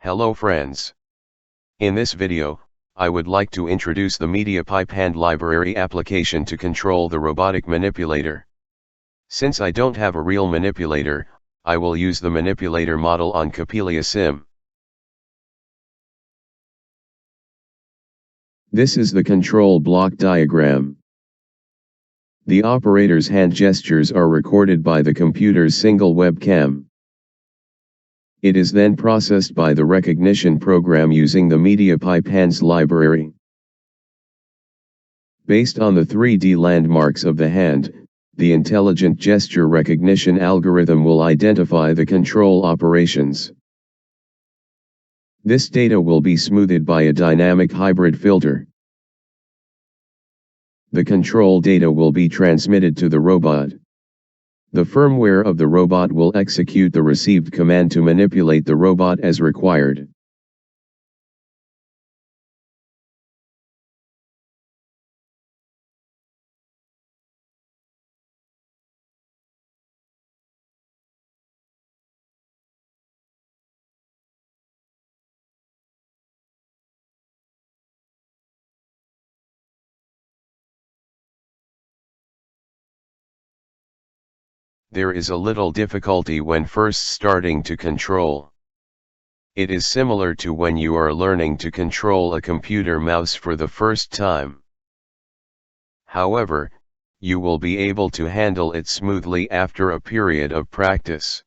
Hello friends. In this video, I would like to introduce the Media Pipe Hand Library application to control the robotic manipulator. Since I don't have a real manipulator, I will use the manipulator model on Capelia Sim. This is the control block diagram. The operator's hand gestures are recorded by the computer's single webcam. It is then processed by the recognition program using the Media Pipe Hands library. Based on the 3D landmarks of the hand, the intelligent gesture recognition algorithm will identify the control operations. This data will be smoothed by a dynamic hybrid filter. The control data will be transmitted to the robot. The firmware of the robot will execute the received command to manipulate the robot as required. There is a little difficulty when first starting to control. It is similar to when you are learning to control a computer mouse for the first time. However, you will be able to handle it smoothly after a period of practice.